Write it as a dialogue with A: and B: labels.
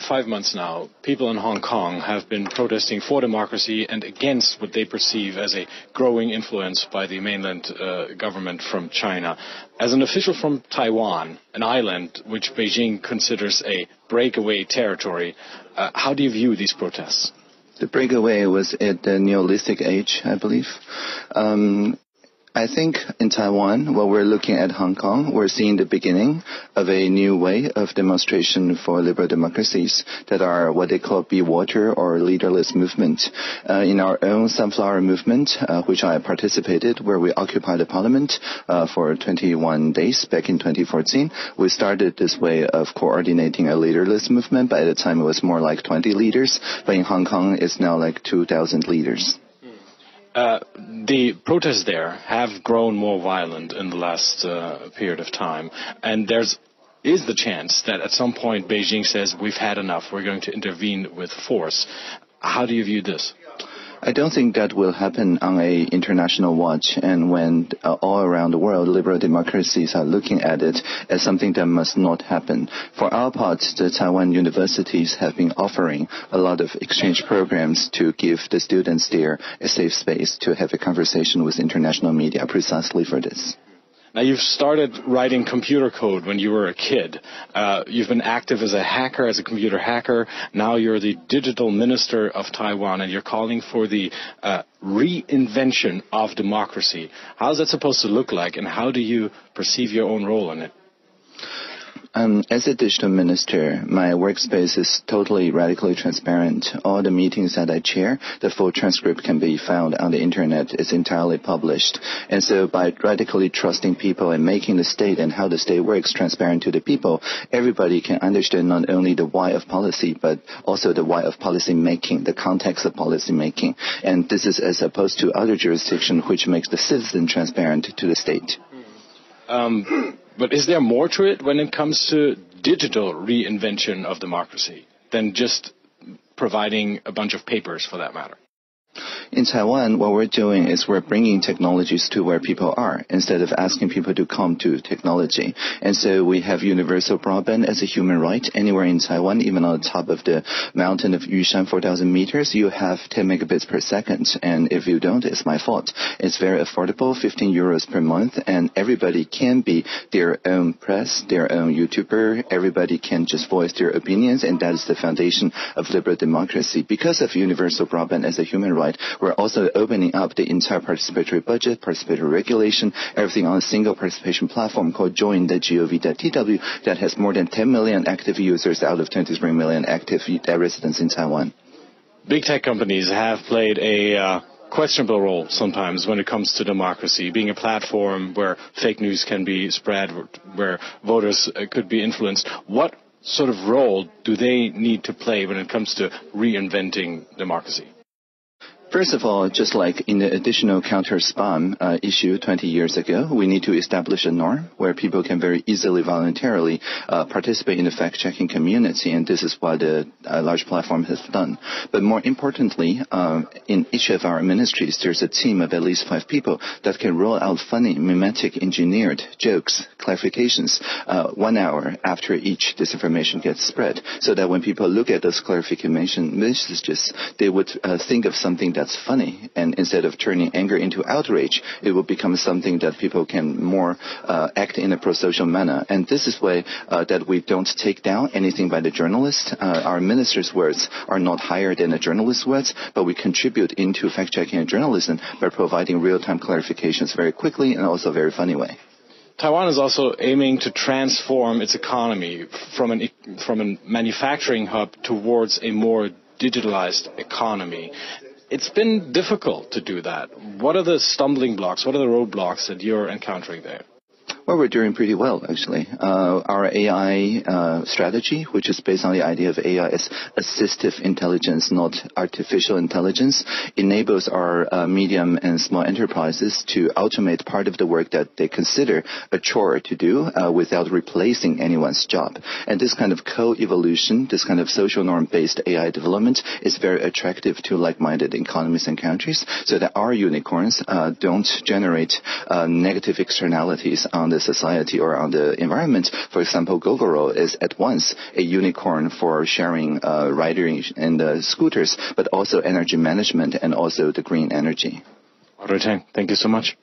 A: 5 months now, people in Hong Kong have been protesting for democracy and against what they perceive as a growing influence by the mainland government from China. As an official from Taiwan, an island which Beijing considers a breakaway territory, how do you view these protests?
B: The breakaway was at the Neolithic age, I believe. I think in Taiwan, while we're looking at Hong Kong, we're seeing the beginning of a new way of demonstration for liberal democracies that are what they call be water or leaderless movement. In our own Sunflower movement, which I participated, where we occupied the parliament for 21 days back in 2014, we started this way of coordinating a leaderless movement, but at the time it was more like 20 leaders, but in Hong Kong it's now like 2,000 leaders.
A: The protests there have grown more violent in the last period of time, and is the chance that at some point Beijing says we've had enough, we're going to intervene with force. How do you view this?
B: I don't think that will happen on a international watch, and when all around the world liberal democracies are looking at it as something that must not happen. For our part, the Taiwan universities have been offering a lot of exchange programs to give the students there a safe space to have a conversation with international media precisely for this.
A: Now, you've started writing computer code when you were a kid. You've been active as a hacker, as a computer hacker. Now you're the digital minister of Taiwan, and you're calling for the reinvention of democracy. How's that supposed to look like, and how do you perceive your own role in it?
B: As a digital minister, my workspace is totally radically transparent. All the meetings that I chair, the full transcript can be found on the internet. It's entirely published. And so by radically trusting people and making the state and how the state works transparent to the people, everybody can understand not only the why of policy, but also the why of policy making, the context of policy making. And this is as opposed to other jurisdictions which makes the citizen transparent to the state.
A: But is there more to it when it comes to digital reinvention of democracy than just providing a bunch of papers for that matter?
B: In Taiwan, what we're doing is we're bringing technologies to where people are instead of asking people to come to technology. And so we have universal broadband as a human right. Anywhere in Taiwan, even on the top of the mountain of Yushan, 4,000 meters, you have 10 megabits per second. And if you don't, it's my fault. It's very affordable, 15 euros per month, and everybody can be their own press, their own YouTuber. Everybody can just voice their opinions, and that is the foundation of liberal democracy. Because of universal broadband as a human right, we're also opening up the entire participatory budget, participatory regulation, everything on a single participation platform called join.gov.tw that has more than 10 million active users out of 23 million active residents in Taiwan.
A: Big tech companies have played a questionable role sometimes when it comes to democracy, being a platform where fake news can be spread, where voters could be influenced. What sort of role do they need to play when it comes to reinventing democracy?
B: First of all, just like in the additional counter-spam issue 20 years ago, we need to establish a norm where people can very easily, voluntarily participate in the fact-checking community, and this is what the large platform has done. But more importantly, in each of our ministries, there's a team of at least 5 people that can roll out funny, mimetic, engineered jokes, clarifications 1 hour after each disinformation gets spread, so that when people look at those clarification messages, they would think of something that's funny, and instead of turning anger into outrage, it will become something that people can more act in a pro-social manner. And this is why that we don't take down anything by the journalist. Our minister's words are not higher than the journalist's words, but we contribute into fact-checking and journalism by providing real-time clarifications very quickly and also very funny way.
A: Taiwan is also aiming to transform its economy from a manufacturing hub towards a more digitalized economy. It's been difficult to do that. What are the stumbling blocks? What are the roadblocks that you're encountering there?
B: Well, we're doing pretty well, actually. Our AI strategy, which is based on the idea of AI as assistive intelligence, not artificial intelligence, enables our medium and small enterprises to automate part of the work that they consider a chore to do without replacing anyone's job. And this kind of co-evolution, this kind of social norm-based AI development is very attractive to like-minded economies and countries, so that our unicorns don't generate negative externalities on the society or on the environment. For example, Gogoro is at once a unicorn for sharing riding and scooters, but also energy management and also the green energy.
A: Thank you so much.